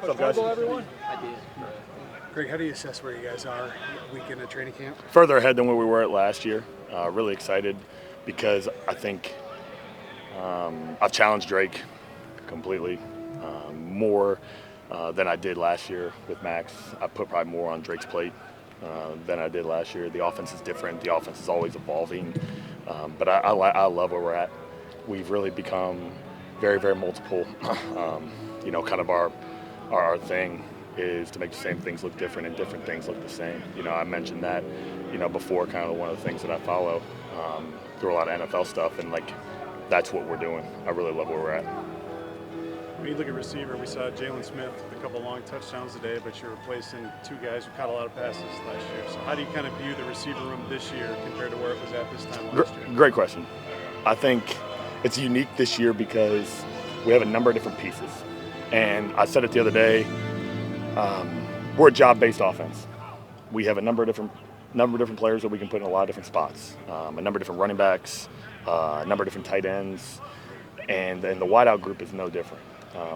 What's up, guys? Everyone? I did. Greg, how do you assess where you guys are weekend of training camp? Further ahead than where we were at last year. Really excited because I think I've challenged Drake completely more than I did last year with Max. I put probably more on Drake's plate than I did last year. The offense is different. The offense is always evolving. But I love where we're at. We've really become very, very multiple. Kind of our thing is to make the same things look different and different things look the same. I mentioned that, before, kind of one of the things that I follow through a lot of NFL stuff, and that's what we're doing. I really love where we're at. When you look at receiver, we saw Jalen Smith with a couple long touchdowns today, but you're replacing two guys who caught a lot of passes last year. So how do you kind of view the receiver room this year compared to where it was at this time last year? Great question. I think it's unique this year because we have a number of different pieces. And I said it the other day, we're a job-based offense. We have a number of different players that we can put in a lot of different spots. A number of different running backs, a number of different tight ends, and the wideout group is no different.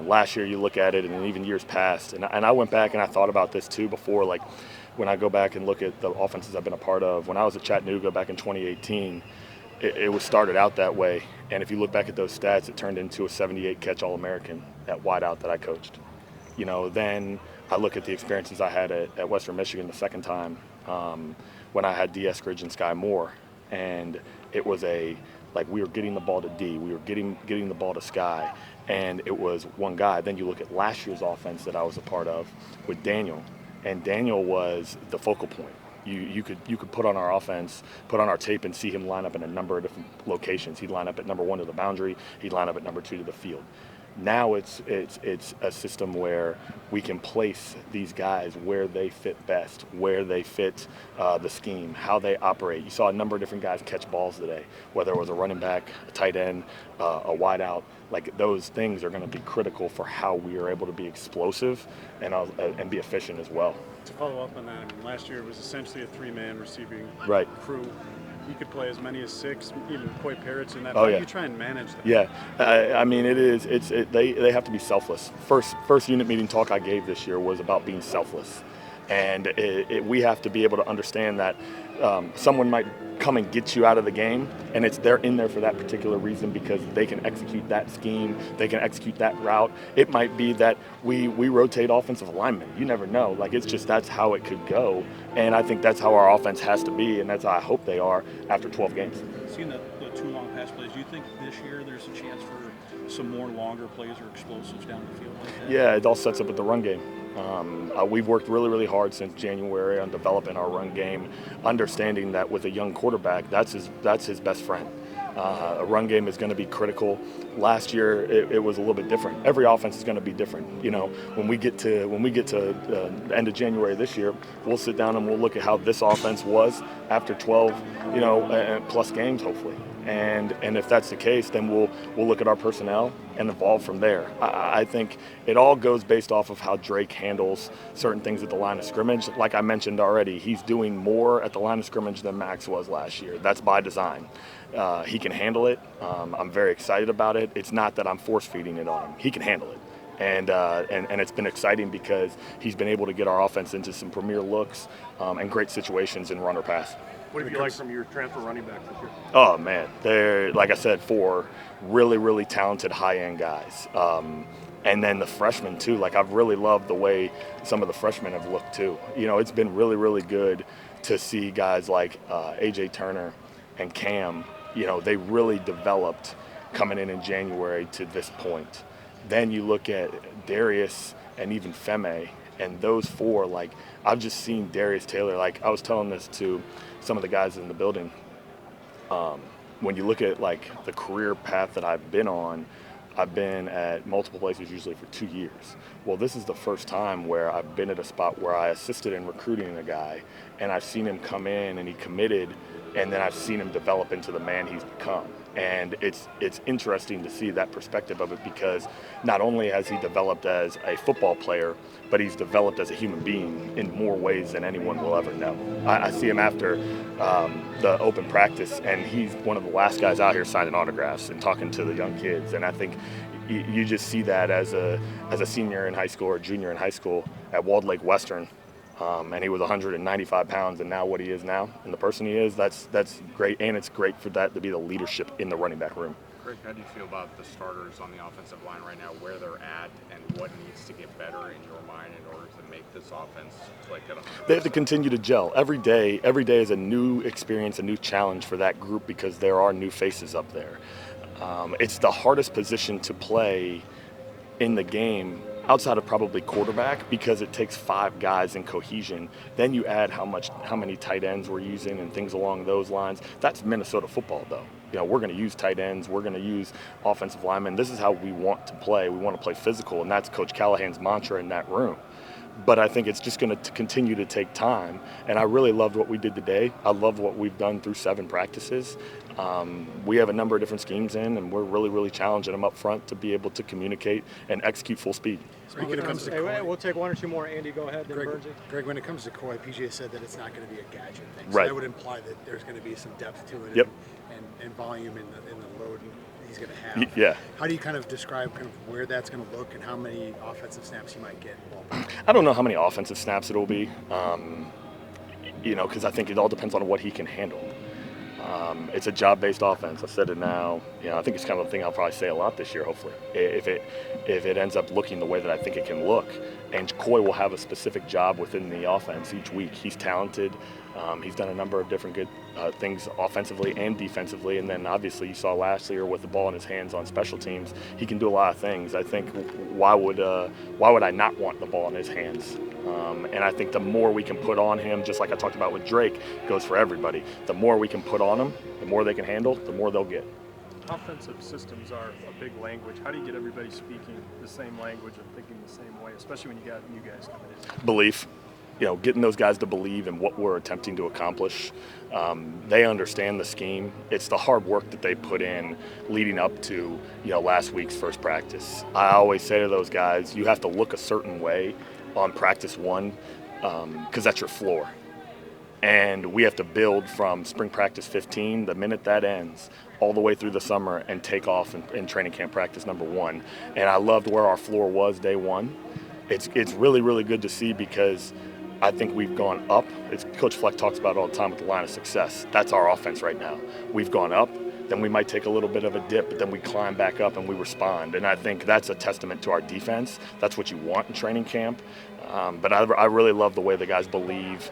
Last year, you look at it, and even years past, and I went back and I thought about this too before, when I go back and look at the offenses I've been a part of. When I was at Chattanooga back in 2018, it was started out that way, and if you look back at those stats, it turned into a 78 catch All-American at wideout that I coached. Then I look at the experiences I had at Western Michigan the second time when I had D. Eskridge and Sky Moore, and it was we were getting the ball to D, we were getting the ball to Sky, and it was one guy. Then you look at last year's offense that I was a part of with Daniel, and Daniel was the focal point. You could put on our offense, put on our tape, and see him line up in a number of different locations. He'd line up at number 1 to the boundary. He'd line up at number 2 to the field. Now it's a system where we can place these guys where they fit best, where they fit the scheme, how they operate. You saw a number of different guys catch balls today, whether it was a running back, a tight end, a wideout. Those things are going to be critical for how we are able to be explosive and be efficient as well. To follow up on that, last year it was essentially a three-man receiving crew. You could play as many as 6, even Coy Parrots in that. How do you try and manage that? Yeah, they have to be selfless. First unit meeting talk I gave this year was about being selfless. And we have to be able to understand that someone might come and get you out of the game, and they're in there for that particular reason because they can execute that scheme, they can execute that route. It might be that we rotate offensive linemen. You never know. That's how it could go, and I think that's how our offense has to be, and that's how I hope they are after 12 games. Seeing the 2 long pass plays, do you think this year there's a chance for some more longer plays or explosives down the field like that? Yeah, it all sets up with the run game. We've worked really, really hard since January on developing our run game, understanding that with a young quarterback, that's his best friend. A run game is going to be critical. Last year, it was a little bit different. Every offense is going to be different. When we get to the end of January this year, we'll sit down and we'll look at how this offense was after 12, plus games, hopefully. And if that's the case, then we'll look at our personnel and evolve from there. I think it all goes based off of how Drake handles certain things at the line of scrimmage. Like I mentioned already, he's doing more at the line of scrimmage than Max was last year. That's by design. He can handle it. I'm very excited about it. It's not that I'm force-feeding it on him. He can handle it. And it's been exciting because he's been able to get our offense into some premier looks and great situations in run or pass. What have you liked from your transfer running backs this year? Oh, man. They're, like I said, 4 really, really talented high-end guys. And then the freshmen, too. I've really loved the way some of the freshmen have looked, too. It's been really, really good to see guys like A.J. Turner and Cam. They really developed coming in January to this point. Then you look at Darius and even Feme, and those 4, I've just seen Darius Taylor. I was telling this to some of the guys in the building. When you look at the career path that I've been on, I've been at multiple places usually for 2 years. Well, this is the first time where I've been at a spot where I assisted in recruiting a guy, and I've seen him come in and he committed, and then I've seen him develop into the man he's become. And it's interesting to see that perspective of it because not only has he developed as a football player, but he's developed as a human being in more ways than anyone will ever know. I see him after the open practice, and he's one of the last guys out here signing autographs and talking to the young kids. And I think you just see that as a senior in high school or junior in high school at Walled Lake Western. And he was 195 pounds, and now what he is now, and the person he is, that's great, and it's great for that to be the leadership in the running back room. Greg, how do you feel about the starters on the offensive line right now, where they're at, and what needs to get better in your mind in order to make this offense click at 100%? They have to continue to gel. Every day is a new experience, a new challenge for that group because there are new faces up there. It's the hardest position to play in the game outside of probably quarterback because it takes 5 guys in cohesion. Then you add how many tight ends we're using and things along those lines. That's Minnesota football, though. You know, we're going to use tight ends. We're going to use offensive linemen. This is how we want to play. We want to play physical, and that's Coach Callahan's mantra in that room. But I think it's just going to continue to take time. And I really loved what we did today. I love what we've done through 7 practices. We have a number of different schemes in, and we're really, really challenging them up front to be able to communicate and execute full speed. When it comes to Coy, we'll take 1 or 2 more. Andy, go ahead. Then Greg, when it comes to Coy, PJ said that it's not going to be a gadget thing. So Right. that would imply that there's going to be some depth to it Yep. and volume in the load he's going to have. Yeah. How do you kind of describe kind of where that's going to look and how many offensive snaps he might get? I don't know how many offensive snaps it'll be, because I think it all depends on what he can handle. It's a job-based offense. I said it now. I think it's kind of the thing I'll probably say a lot this year, hopefully, if it ends up looking the way that I think it can look. And Coy will have a specific job within the offense each week. He's talented. He's done a number of different good things offensively and defensively. And then obviously you saw last year with the ball in his hands on special teams, he can do a lot of things. I think why would I not want the ball in his hands? And I think the more we can put on him, just like I talked about with Drake, goes for everybody. The more we can put on them, the more they can handle, the more they'll get. Offensive systems are a big language. How do you get everybody speaking the same language and thinking the same way, especially when you got new guys coming in? Belief. Getting those guys to believe in what we're attempting to accomplish. They understand the scheme. It's the hard work that they put in leading up to, last week's first practice. I always say to those guys, you have to look a certain way on practice 1 because that's your floor. And we have to build from spring practice 15, the minute that ends, all the way through the summer and take off in training camp practice number 1. And I loved where our floor was day 1. It's really, really good to see because I think we've gone up. Coach Fleck talks about it all the time with the line of success. That's our offense right now. We've gone up, then we might take a little bit of a dip, but then we climb back up and we respond. And I think that's a testament to our defense. That's what you want in training camp. But I really love the way the guys believe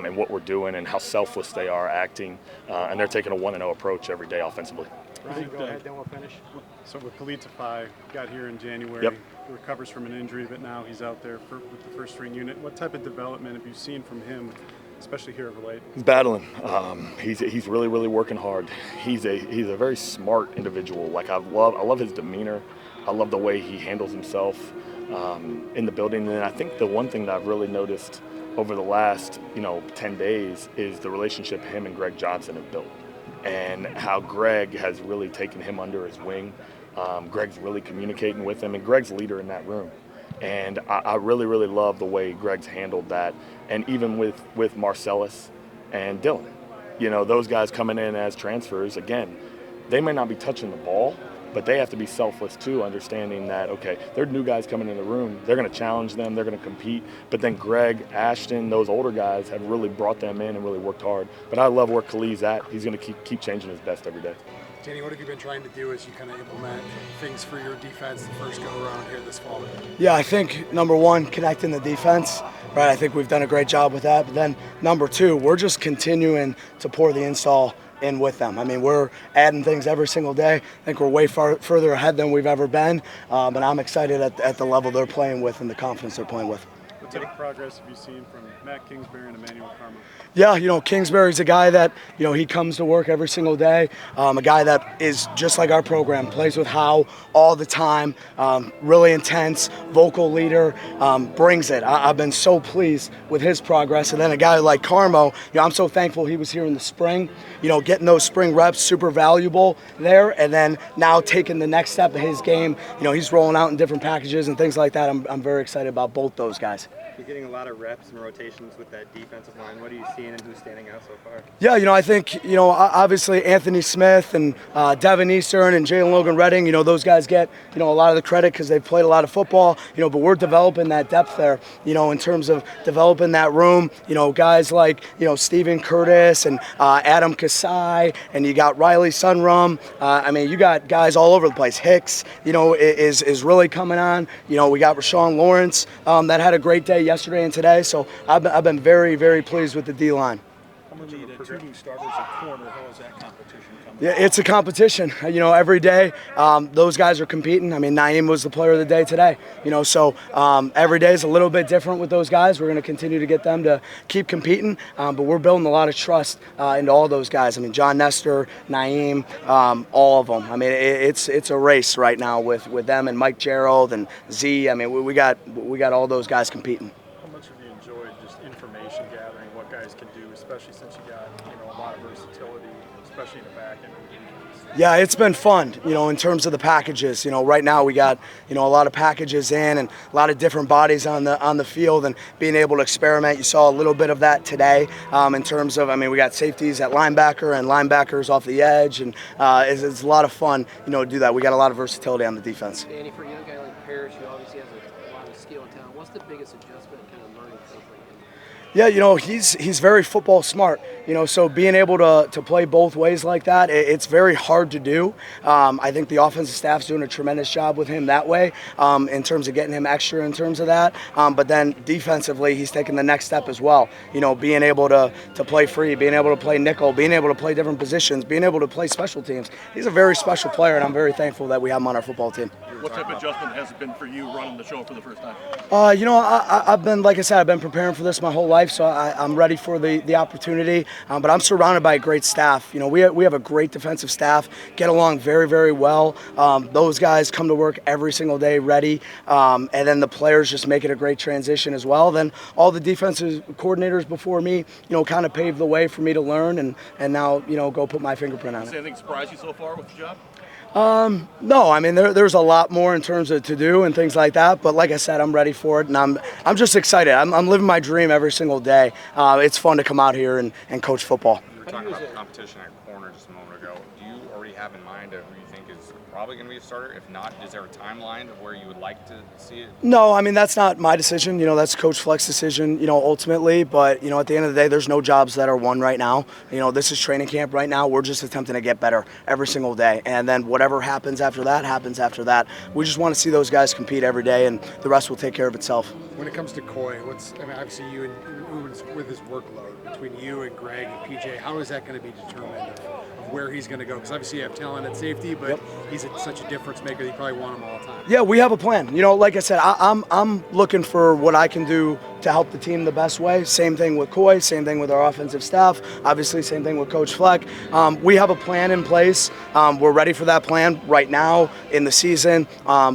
in what we're doing and how selfless they are acting. And they're taking a 1-0 approach every day offensively. Ryan, go ahead, then we'll finish. So with Khalid Tafai, got here in January. Yep. He recovers from an injury, but now he's out there with the first string unit. What type of development have you seen from him, especially here of late? He's battling. He's really, really working hard. He's a very smart individual. Like I love his demeanor. I love the way he handles himself in the building. And I think the one thing that I've really noticed over the last 10 days is the relationship him and Greg Johnson have built, and how Greg has really taken him under his wing. Greg's really communicating with him, and Greg's the leader in that room. And I really, really love the way Greg's handled that. And even with Marcellus and Dylan, those guys coming in as transfers, again, they may not be touching the ball, but they have to be selfless too, understanding that, okay, they're new guys coming in the room. They're going to challenge them. They're going to compete. But then Greg, Ashton, those older guys have really brought them in and really worked hard. But I love where Khalid's at. He's going to keep changing his best every day. Danny, what have you been trying to do as you kind of implement things for your defense the first go around here this fall? Yeah, I think number 1, connecting the defense, right? I think we've done a great job with that. But then number 2, we're just continuing to pour the install in with them. I mean, we're adding things every single day. I think we're way further ahead than we've ever been. And I'm excited at the level they're playing with and the confidence they're playing with. What type of progress have you seen from Matt Kingsbury and Emmanuel Carmo? Yeah, Kingsbury's a guy that, he comes to work every single day. A guy that is just like our program, plays with Howe all the time, really intense, vocal leader, brings it. I've been so pleased with his progress. And then a guy like Carmo, I'm so thankful he was here in the spring, getting those spring reps, super valuable there. And then now taking the next step of his game, he's rolling out in different packages and things like that. I'm very excited about both those guys. He's getting a lot of reps and rotations with that defensive line. What are you seeing and who's standing out so far? Yeah, I think, obviously Anthony Smith and Devin Eastern and Jalen Logan Redding, those guys get, a lot of the credit because they've played a lot of football, but we're developing that depth there, in terms of developing that room, guys like, Steven Curtis and Adam Kasai, and you got Riley Sunrum. You got guys all over the place. Hicks, is really coming on. We got Rashawn Lawrence that had a great day yesterday and today. So I've been very, very pleased with the D-line. How many two new starters at corner? How is that competition coming? Yeah, it's a competition. Every day those guys are competing. Naeem was the player of the day today. So every day is a little bit different with those guys. We're going to continue to get them to keep competing, but we're building a lot of trust into all those guys. John Nestor, Naeem, all of them. It's a race right now with them and Mike Gerald and Z. We got all those guys competing. How much have you enjoyed just information gathering, what guys can do, especially since you got a lot of versatility, especially in the back end? Yeah, it's been fun, in terms of the packages. Right now we got, a lot of packages in and a lot of different bodies on the field and being able to experiment. You saw a little bit of that today in terms of, we got safeties at linebacker and linebackers off the edge, and it's a lot of fun, to do that. We got a lot of versatility on the defense. Danny, for a young guy like Parrish, who obviously has a lot of skill and talent, what's the biggest adjustment kind of learning curve for him? Yeah, he's very football smart, so being able to play both ways like that, it's very hard to do. I think the offensive staff's doing a tremendous job with him that way in terms of getting him extra in terms of that. But then defensively, he's taking the next step as well, being able to play free, being able to play nickel, being able to play different positions, being able to play special teams. He's a very special player, and I'm very thankful that we have him on our football team. What type of adjustment has it been for you running the show for the first time? I've been, like I said, I've been preparing for this my whole life, so I'm ready for the opportunity. But I'm surrounded by a great staff. We have a great defensive staff, get along very, very well. Those guys come to work every single day ready, and then the players just make it a great transition as well. Then all the defensive coordinators before me, kind of paved the way for me to learn and now, go put my fingerprint on it. Has anything surprised you so far with the job? No, there's a lot more in terms of to do and things like that, but like I said, I'm ready for it, and I'm just excited. I'm living my dream every single day. It's fun to come out here and coach football. You were talking about competition at corner just a moment ago. Do you already have in mind of who you think is probably going to be a starter? If not, is there a timeline of where you would like to see it? No, that's not my decision. That's Coach Fleck's decision, ultimately. But, at the end of the day, there's no jobs that are won right now. This is training camp right now. We're just attempting to get better every single day. And then whatever happens after that, happens after that. We just want to see those guys compete every day, and the rest will take care of itself. When it comes to Coy, obviously you and with his workload between you and Greg and PJ, how is that going to be determined of where he's going to go? Because obviously you have talent at safety, but he's such a difference maker. You probably want him all the time. Yeah, we have a plan. Like I said, I'm looking for what I can do to help the team the best way. Same thing with Coy, same thing with our offensive staff. Obviously, same thing with Coach Fleck. We have a plan in place. We're ready for that plan right now in the season.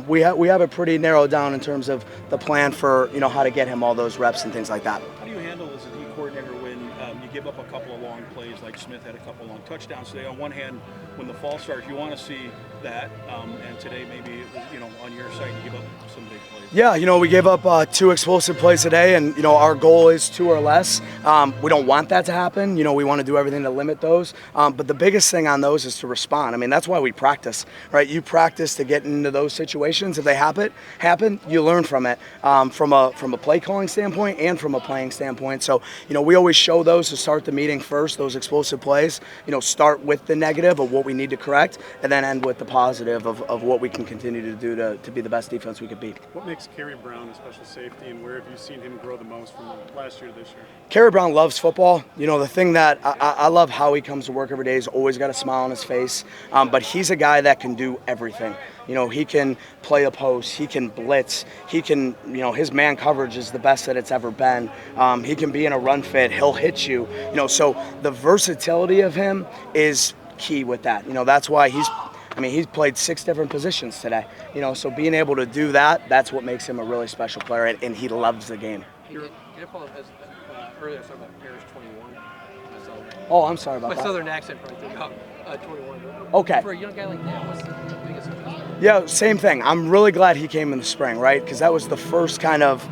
We have it pretty narrowed down in terms of the plan for how to get him all those reps and things like that. How do you handle as a D coordinator when you give up a couple of long plays, like Smith had a couple of long touchdowns today? On one hand, when the fall starts, you want to see that, and today maybe it was, on your side, you give up some big plays. Yeah, we gave up 2 explosive plays today, and our goal is 2 or less. We don't want that to happen. We want to do everything to limit those. But the biggest thing on those is to respond. That's why we practice, right? You practice to get into those situations. If they happen, you learn from it, from a play calling standpoint and from a playing standpoint. So, we always show those to start the meeting first. Those explosive plays. Start with the negative of what we need to correct, and then end with the positive of what we can continue to do to be the best defense we could be. What makes Kerry Brown a special safety, and where have you seen him grow the most from last year to this year? Kerry Brown loves football. The thing that I love how he comes to work every day. He's always got a smile on his face, but he's a guy that can do everything. He can play a post, he can blitz, he can, his man coverage is the best that it's ever been. He can be in a run fit, he'll hit you. So the versatility of him is key with that. That's why he's played 6 different positions today. So being able to do that, that's what makes him a really special player, and he loves the game. Hey, can I follow up? Earlier I was talking about Parrish 21. Oh, I'm sorry about my that. My southern accent probably threw out 21. Okay. For a young guy like that, what's the biggest adjustment? Yeah, same thing. I'm really glad he came in the spring, right? Because that was the first kind of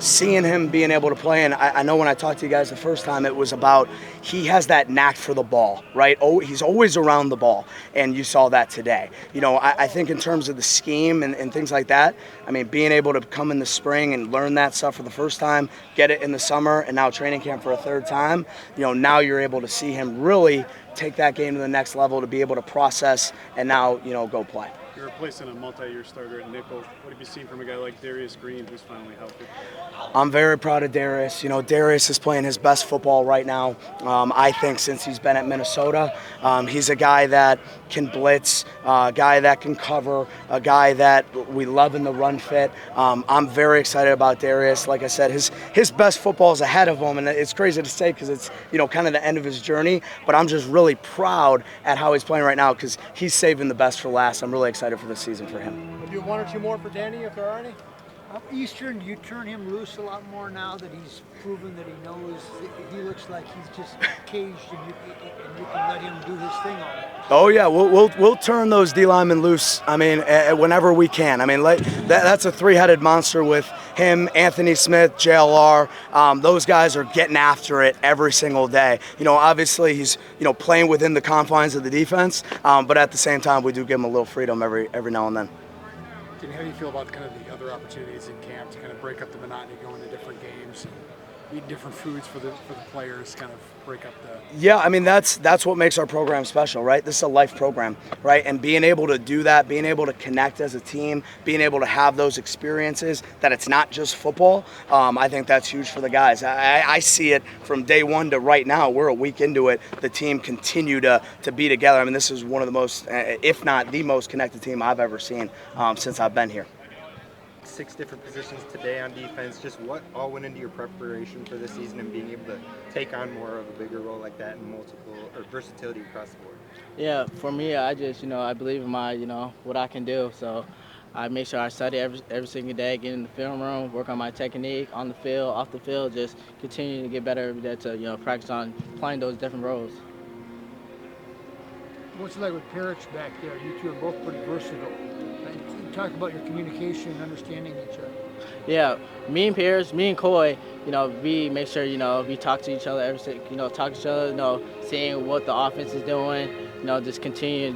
seeing him being able to play, and I know when I talked to you guys the first time, it was about he has that knack for the ball, right? Oh, he's always around the ball, and you saw that today. I think in terms of the scheme and things like that, I mean, being able to come in the spring and learn that stuff for the first time, get it in the summer, and now training camp for a third time, now you're able to see him really take that game to the next level, to be able to process and now, go play. You're replacing a multi-year starter at nickel. What have you seen from a guy like Darius Green, who's finally healthy? I'm very proud of Darius. Darius is playing his best football right now, I think, since he's been at Minnesota. He's a guy that can blitz, a guy that can cover, a guy that we love in the run fit. I'm very excited about Darius. Like I said, his best football is ahead of him, and it's crazy to say because it's kind of the end of his journey, but I'm just really proud at how he's playing right now because he's saving the best for last. I'm really excited for the season for him. We'll do one or two more for Danny if there are any. Eastern, do you turn him loose a lot more now that he's proven that he knows? He looks like he's just caged, and you can let him do his thing on it. Oh yeah, we'll turn those D linemen loose. I mean, whenever we can. I mean, that's a three-headed monster with him, Anthony Smith, JLR. Those guys are getting after it every single day. Obviously he's playing within the confines of the defense, but at the same time we do give him a little freedom every now and then. How do you feel about kind of the other opportunities in camp to kind of break up the monotony, going to different games, and eat different foods for the players, kind of break up the... Yeah, I mean, that's what makes our program special, right? This is a life program, right? And being able to do that, being able to connect as a team, being able to have those experiences, that it's not just football, I think that's huge for the guys. I see it from day one to right now. We're a week into it. The team continue to be together. I mean, this is one of the most, if not the most connected team I've ever seen since I've been here. 6 different positions today on defense. Just what all went into your preparation for this season and being able to take on more of a bigger role like that and multiple or versatility across the board? Yeah, for me, I just I believe in my what I can do. So I make sure I study every single day, get in the film room, work on my technique on the field, off the field, just continue to get better every day to practice on playing those different roles. What's it like with Parrish back there? You two are both pretty versatile. Talk about your communication and understanding each other. Yeah, me and Coy, we make sure, we talk to each other talk to each other, seeing what the offense is doing, just continue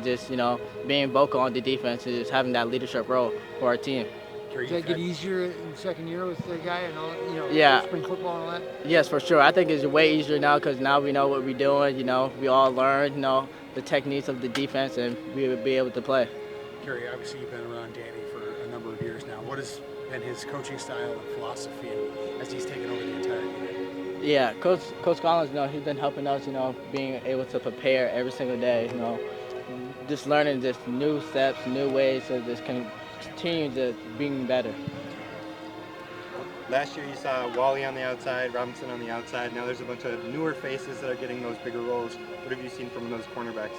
being vocal on the defense and just having that leadership role for our team. Does that get easier in the second year with the guy and all, yeah. spring football and all that? Yes, for sure. I think it's way easier now because now we know what we're doing, we all learn, the techniques of the defense and we will be able to play. Kerry, obviously you've been around Danny for a number of years now. What has been his coaching style and philosophy as he's taken over the entire unit? Yeah, Coach Collins, he's been helping us, being able to prepare every single day, just learning just new steps, new ways to just continue to being better. Last year you saw Wally on the outside, Robinson on the outside. Now there's a bunch of newer faces that are getting those bigger roles. What have you seen from those cornerbacks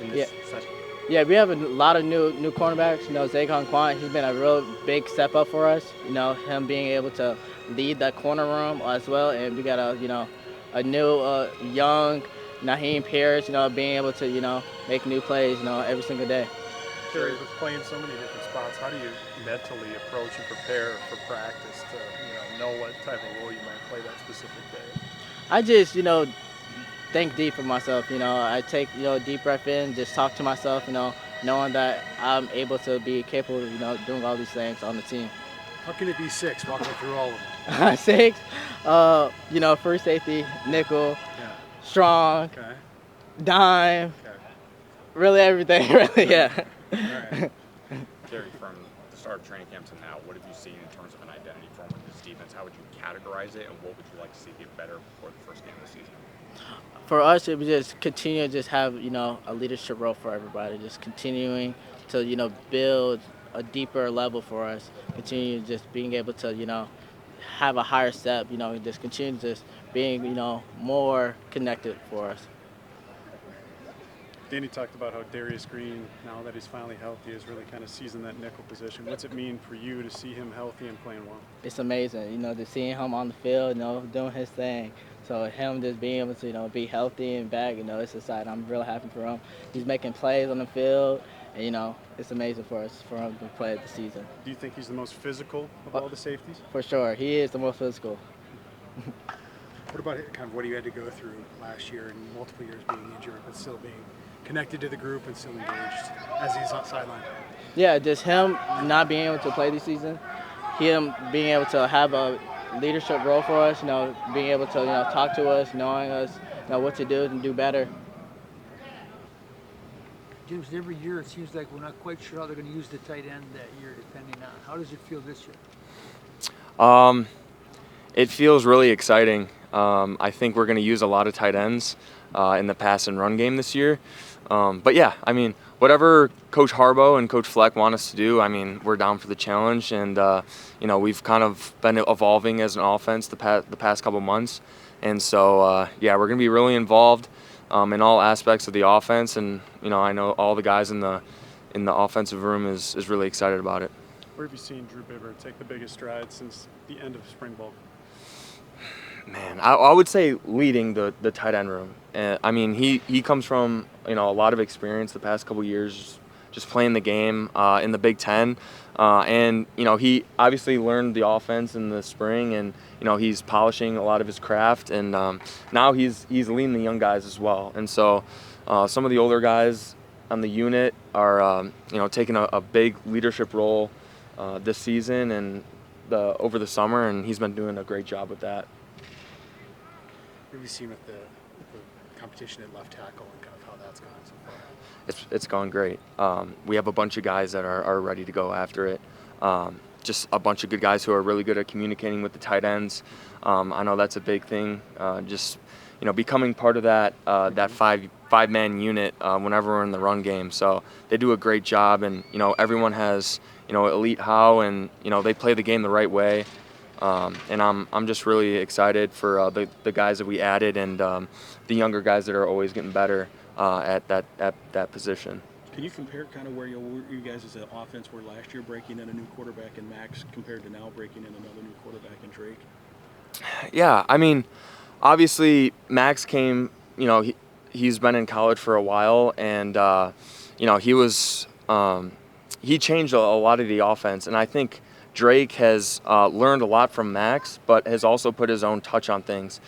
in this session? Yeah, we have a lot of new cornerbacks. Zaycon Quant, he's been a real big step up for us. Him being able to lead that corner room as well. And we got a new young Naheem Pierce, being able to make new plays, every single day. Kerry, with playing so many different spots, how do you mentally approach and prepare for practice to know what type of role you might play that specific day? I just think deep for myself. I take a deep breath in, just talk to myself. Knowing that I'm able to be capable of doing all these things on the team. How can it be 6? Walk me through all of them. 6, free safety, nickel, strong, dime, really everything. Really, yeah. All right. Kerry, from the start of training camp to now, what have you seen in terms of an identity form with this defense? How would you categorize it, and what would you like to see get better before the first game of the season? For us, it would just continue to just have a leadership role for everybody, just continuing to build a deeper level for us, continue just being able to have a higher step, just continue just being more connected for us. Danny talked about how Darius Green, now that he's finally healthy, is really kind of seizing that nickel position. What's it mean for you to see him healthy and playing well? It's amazing, to seeing him on the field, doing his thing. So him just being able to, be healthy and back, it's exciting. I'm real happy for him. He's making plays on the field, and it's amazing for us for him to play the season. Do you think he's the most physical of all the safeties? For sure, he is the most physical. What about kind of what you had to go through last year and multiple years being injured, but still being connected to the group and still engaged as he's on sideline? Yeah, just him not being able to play this season, him being able to have a leadership role for us, being able to talk to us, knowing us, what to do and do better. James, every year it seems like we're not quite sure how they're going to use the tight end that year, depending on. How does it feel this year? It feels really exciting. I think we're going to use a lot of tight ends in the pass and run game this year. But yeah, I mean, whatever Coach Harbaugh and Coach Fleck want us to do, I mean, we're down for the challenge. And, we've kind of been evolving as an offense the past couple months. And so, yeah, we're going to be really involved in all aspects of the offense. And, I know all the guys in the offensive room is really excited about it. Where have you seen Drew Biber take the biggest stride since the end of spring ball? Man, I would say leading the tight end room. I mean, he comes from a lot of experience the past couple years, just playing the game in the Big Ten, and he obviously learned the offense in the spring, and he's polishing a lot of his craft, and now he's leading the young guys as well. And so some of the older guys on the unit are taking a big leadership role this season and over the summer, and he's been doing a great job with that. What have you seen with the competition at left tackle and kind of how that's gone so far? It's gone great. We have a bunch of guys that are ready to go after it. Just a bunch of good guys who are really good at communicating with the tight ends. I know that's a big thing. Just becoming part of that five-man unit whenever we're in the run game. So they do a great job, and everyone has elite how, and they play the game the right way. And I'm just really excited for the guys that we added and the younger guys that are always getting better at that position. Can you compare kind of where you guys as an offense were last year, breaking in a new quarterback in Max, compared to now breaking in another new quarterback in Drake? Yeah, I mean, obviously Max came. He's been in college for a while, and he changed a lot of the offense, and I think Drake has learned a lot from Max, but has also put his own touch on things.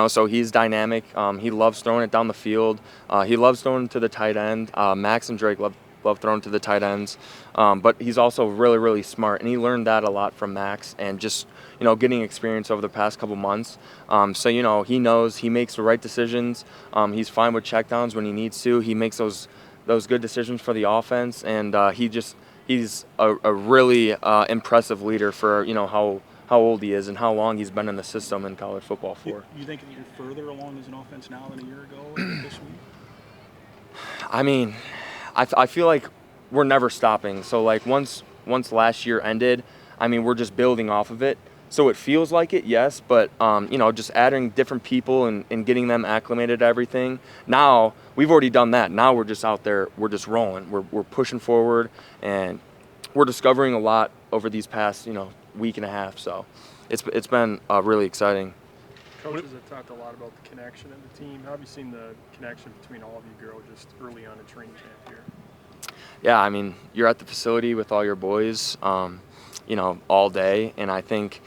So he's dynamic. He loves throwing it down the field. He loves throwing to the tight end. Max and Drake love throwing to the tight ends. But he's also really, really smart, and he learned that a lot from Max and just, getting experience over the past couple months. So, he knows he makes the right decisions. He's fine with checkdowns when he needs to. He makes those good decisions for the offense, and he's a really impressive leader for how old he is and how long he's been in the system in college football for. You think you're further along as an offense now than a year ago this week? I mean, I feel like we're never stopping. So like once last year ended, I mean, we're just building off of it. So it feels like it, yes, but just adding different people and getting them acclimated to everything. Now we've already done that. Now we're just out there. We're just rolling. We're pushing forward, and we're discovering a lot over these past week and a half. So it's been really exciting. Coaches have talked a lot about the connection of the team. How have you seen the connection between all of you grow just early on in training camp here? Yeah, I mean, you're at the facility with all your boys. All day, and I think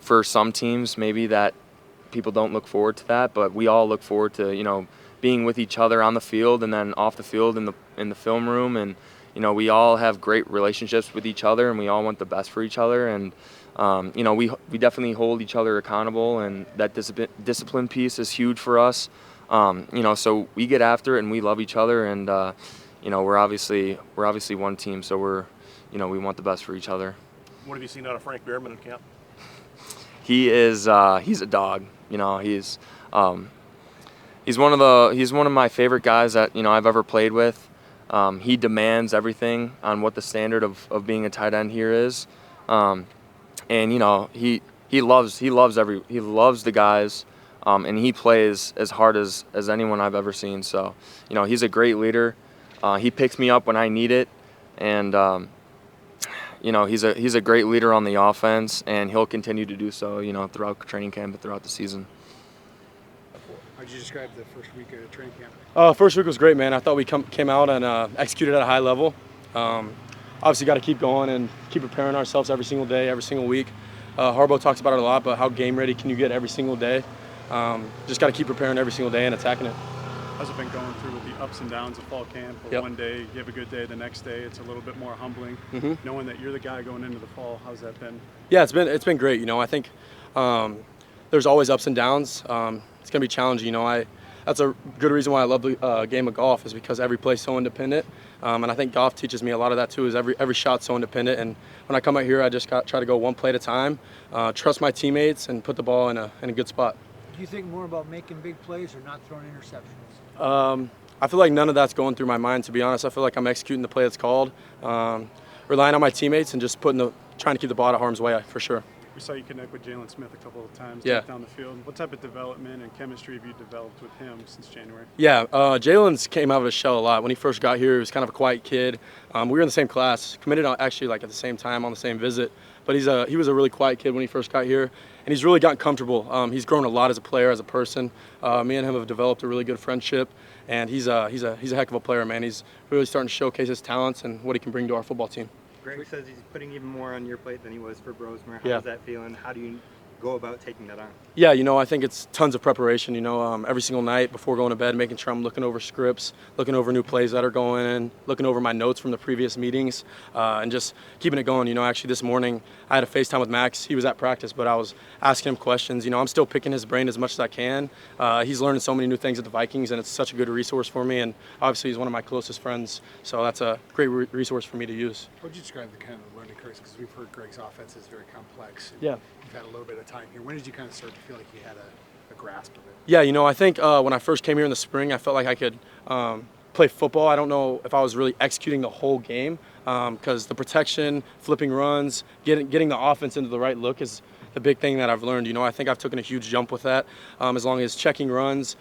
for some teams maybe that people don't look forward to that, but we all look forward to being with each other on the field and then off the field in the film room, and we all have great relationships with each other, and we all want the best for each other, and we definitely hold each other accountable, and that discipline piece is huge for us. So we get after it, and we love each other, and we're obviously one team, so we want the best for each other. What have you seen out of Frank Behrman in camp? He's a dog. He's one of my favorite guys that I've ever played with. He demands everything on what the standard of being a tight end here is, and he loves the guys, and he plays as hard as anyone I've ever seen. So he's a great leader. He picks me up when I need it, and he's a great leader on the offense, and he'll continue to do so, throughout training camp and throughout the season. I would you describe the first week of training camp? First week was great, man. I thought we came out and executed at a high level. Obviously, got to keep going and keep preparing ourselves every single day, every single week. Harbaugh talks about it a lot, but how game ready can you get every single day? Just got to keep preparing every single day and attacking it. How's it been going through with the ups and downs of fall camp? Where One day you have a good day, the next day it's a little bit more humbling. Knowing that you're the guy going into the fall, how's that been? Yeah, it's been great. You know, I think there's always ups and downs. It's gonna be challenging. You know, that's a good reason why I love the game of golf is because every play's so independent. And I think golf teaches me a lot of that too. Is every shot's so independent. And when I come out here, I just try to go one play at a time, trust my teammates, and put the ball in a good spot. Do you think more about making big plays or not throwing interceptions? I feel like none of that's going through my mind, to be honest. I feel like I'm executing the play that's called, relying on my teammates and just trying to keep the ball out of harm's way for sure. We saw you connect with Jalen Smith a couple of times down the field. What type of development and chemistry have you developed with him since January? Yeah, Jalen's came out of his shell a lot. When he first got here, he was kind of a quiet kid. We were in the same class, committed actually like at the same time on the same visit. But he was a really quiet kid when he first got here, and he's really gotten comfortable. He's grown a lot as a player, as a person. Me and him have developed a really good friendship, and he's a heck of a player, man. He's really starting to showcase his talents and what he can bring to our football team. Greg says he's putting even more on your plate than he was for Brosmer. How's that feeling? How do you go about taking that on? Yeah, you know, I think it's tons of preparation, you know, every single night before going to bed, making sure I'm looking over scripts, looking over new plays that are going in, looking over my notes from the previous meetings, and just keeping it going. You know, actually this morning I had a FaceTime with Max. He was at practice, but I was asking him questions. You know, I'm still picking his brain as much as I can. He's learning so many new things at the Vikings, and it's such a good resource for me, and obviously he's one of my closest friends, so that's a great resource for me to use. How would you describe the kind of learning curves? Because we've heard Greg's offense is very complex. Yeah. You've had a little bit of time here. When did you kind of start to feel like you had a grasp of it? Yeah, you know, I think when I first came here in the spring, I felt like I could play football. I don't know if I was really executing the whole game because the protection, flipping runs, getting the offense into the right look is the big thing that I've learned. You know, I think I've taken a huge jump with that as long as checking runs,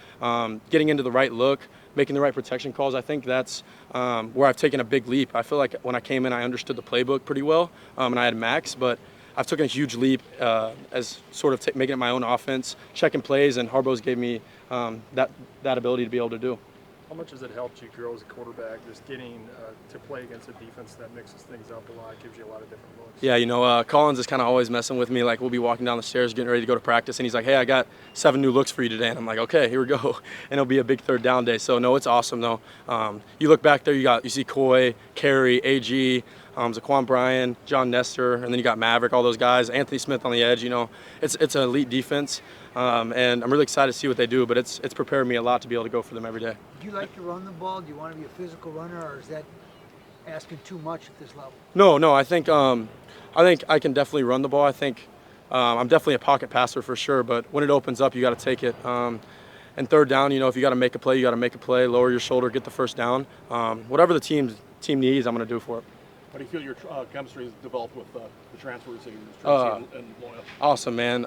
getting into the right look, making the right protection calls. I think that's where I've taken a big leap. I feel like when I came in, I understood the playbook pretty well, and I had Max, but I've taken a huge leap as sort of making it my own offense, checking plays, and Harbaugh's gave me that ability to be able to do. How much has it helped you grow as a quarterback, just getting to play against a defense that mixes things up a lot, gives you a lot of different looks? Yeah, you know, Collins is kind of always messing with me. Like, we'll be walking down the stairs getting ready to go to practice, and he's like, hey, I got 7 new looks for you today. And I'm like, okay, here we go. And it'll be a big third down day. So, no, it's awesome, though. You look back there, you see Coy, Kerry, AG, Zaquan Bryan, John Nestor, and then you got Maverick, all those guys, Anthony Smith on the edge. You know, it's an elite defense, and I'm really excited to see what they do, but it's prepared me a lot to be able to go for them every day. Do you like to run the ball? Do you want to be a physical runner, or is that asking too much at this level? No, I think I can definitely run the ball. I think I'm definitely a pocket passer for sure, but when it opens up, you got to take it. And third down, you know, if you got to make a play, you got to make a play, lower your shoulder, get the first down. Whatever the team needs, I'm going to do for it. How do you feel your chemistry has developed with the transfers and Loyal? Awesome, man.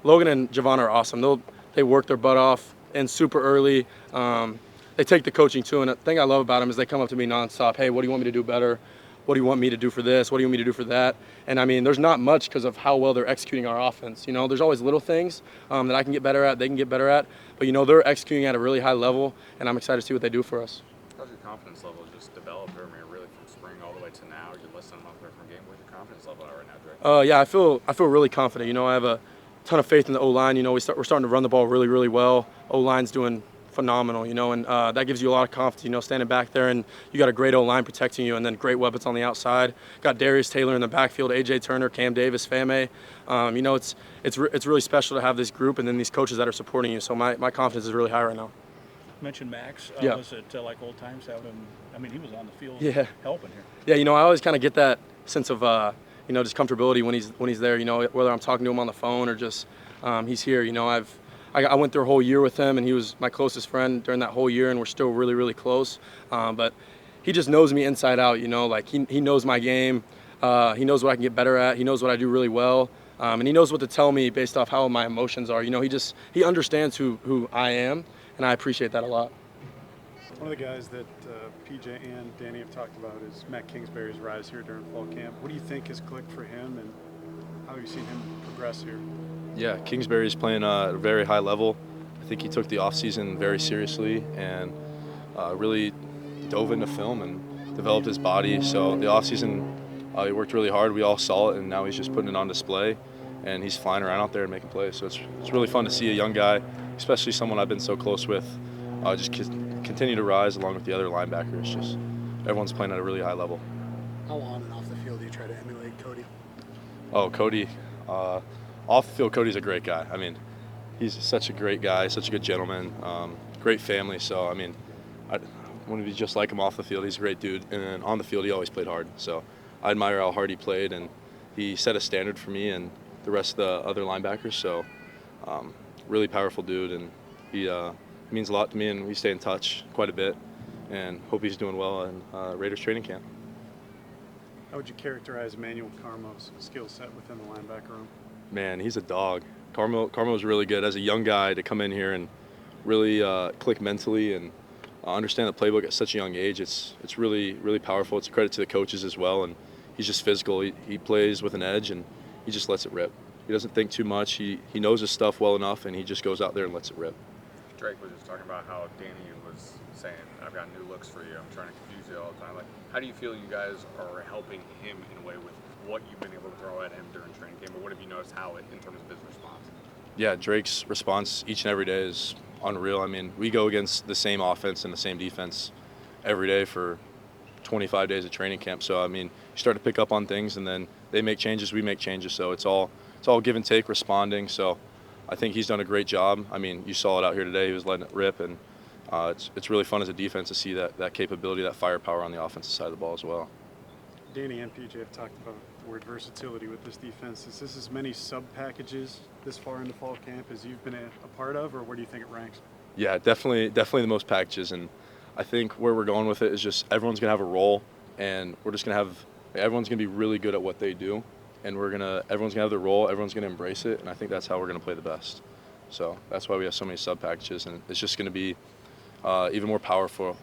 Logan and Javon are awesome. They work their butt off and super early. They take the coaching too, and the thing I love about them is they come up to me nonstop. Hey, what do you want me to do better? What do you want me to do for this? What do you want me to do for that? And I mean, there's not much because of how well they're executing our offense. You know, there's always little things that I can get better at, they can get better at, but you know, they're executing at a really high level, and I'm excited to see what they do for us. How's your confidence level just developed? I mean, really from spring all the way to now? You're less than a month away from game. Where's your confidence level at right now, Drake? Yeah, I feel really confident. You know, I have a ton of faith in the O-line. You know, we're starting to run the ball really, really well. O-line's doing phenomenal, you know, and that gives you a lot of confidence, you know, standing back there, and you got a great O-line protecting you, and then great weapons on the outside. Got Darius Taylor in the backfield, AJ Turner, Cam Davis, Fame. You know, it's really special to have this group and then these coaches that are supporting you. So my confidence is really high right now. Mentioned Max. Yeah. Was it like old times having him? I mean, he was on the field helping here. Yeah, you know, I always kind of get that sense of you know, just comfortability when he's there. You know, whether I'm talking to him on the phone or just he's here. You know, I went through a whole year with him, and he was my closest friend during that whole year, and we're still really, really close. But he just knows me inside out, you know, like he knows my game. He knows what I can get better at. He knows what I do really well. And he knows what to tell me based off how my emotions are. You know, he understands who I am, and I appreciate that a lot. One of the guys that PJ and Danny have talked about is Matt Kingsbury's rise here during fall camp. What do you think has clicked for him, and how have you seen him progress here? Yeah, Kingsbury's playing at a very high level. I think he took the offseason very seriously and really dove into film and developed his body. So the offseason, he worked really hard. We all saw it, and now he's just putting it on display, and he's flying around out there and making plays. So it's really fun to see a young guy, especially someone I've been so close with, just continue to rise along with the other linebackers. Just everyone's playing at a really high level. How on and off the field do you try to emulate Cody? Oh, Cody. Off the field, Cody's a great guy. I mean, he's such a great guy, such a good gentleman, great family. So, I mean, I want to be just like him off the field. He's a great dude. And then on the field, he always played hard. So I admire how hard he played, and he set a standard for me and the rest of the other linebackers. So really powerful dude, and he means a lot to me, and we stay in touch quite a bit, and hope he's doing well in Raiders training camp. How would you characterize Emmanuel Carmo's skill set within the linebacker room? Man, he's a dog. Carmo's really good as a young guy to come in here and really click mentally and understand the playbook at such a young age. It's really, really powerful. It's a credit to the coaches as well, and he's just physical. He plays with an edge, and he just lets it rip. He doesn't think too much. He knows his stuff well enough, and he just goes out there and lets it rip. Drake was just talking about how Danny was saying, I've got new looks for you. I'm trying to confuse you all the time. Like, how do you feel you guys are helping him in a way with what you've been able to throw at him during training camp? Or what have you noticed in terms of his response? Yeah, Drake's response each and every day is unreal. I mean, we go against the same offense and the same defense every day for 25 days of training camp. So, I mean, you start to pick up on things, and then they make changes, we make changes. So it's all give and take, responding. So I think he's done a great job. I mean, you saw it out here today. He was letting it rip, and it's really fun as a defense to see that capability, that firepower on the offensive side of the ball as well. Danny and PJ have talked about the word versatility with this defense. Is this as many sub-packages this far into fall camp as you've been a part of, or where do you think it ranks? Yeah, definitely the most packages, and I think where we're going with it is just everyone's going to have a role, and we're just going to have everyone's going to be really good at what they do, and everyone's going to have their role, everyone's going to embrace it, and I think that's how we're going to play the best. So that's why we have so many sub-packages, and it's just going to be even more powerful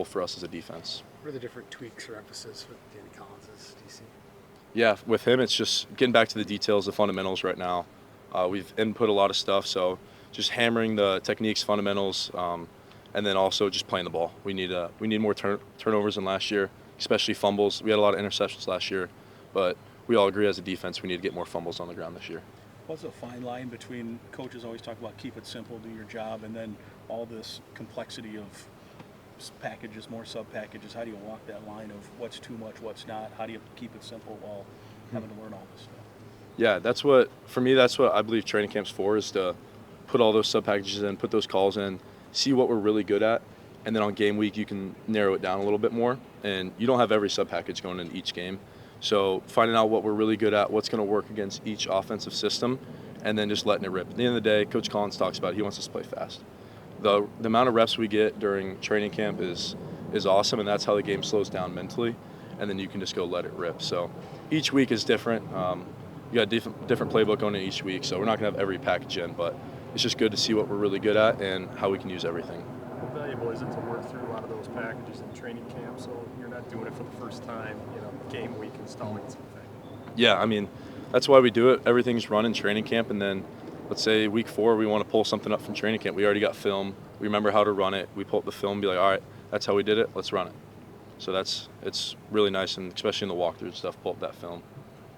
for us as a defense. What are the different tweaks or emphasis with Danny Collins' DC? Yeah, with him, it's just getting back to the details, the fundamentals right now. We've input a lot of stuff, so just hammering the techniques, fundamentals, and then also just playing the ball. We need more turnovers than last year, especially fumbles. We had a lot of interceptions last year, but we all agree as a defense we need to get more fumbles on the ground this year. What's the fine line between coaches always talk about keep it simple, do your job, and then all this complexity of packages, more sub-packages? How do you walk that line of what's too much, what's not? How do you keep it simple while having to learn all this stuff? Yeah, that's what I believe training camp's for, is to put all those sub-packages in, put those calls in, see what we're really good at, and then on game week you can narrow it down a little bit more. And you don't have every sub-package going into each game. So finding out what we're really good at, what's going to work against each offensive system, and then just letting it rip. At the end of the day, Coach Collins talks about he wants us to play fast. The amount of reps we get during training camp is awesome, and that's how the game slows down mentally, and then you can just go let it rip. So each week is different. You got a different playbook going in each week, so we're not going to have every package in, but it's just good to see what we're really good at and how we can use everything. How valuable is it to work through a lot of those packages in training camp so you're not doing it for the first time, game week, installing something? Yeah, I mean, that's why we do it. Everything's run in training camp, and then let's say week 4 we want to pull something up from training camp. We already got film. We remember how to run it. We pull up the film and be like, all right, that's how we did it. Let's run it. So it's really nice, and especially in the walkthrough and stuff, pull up that film.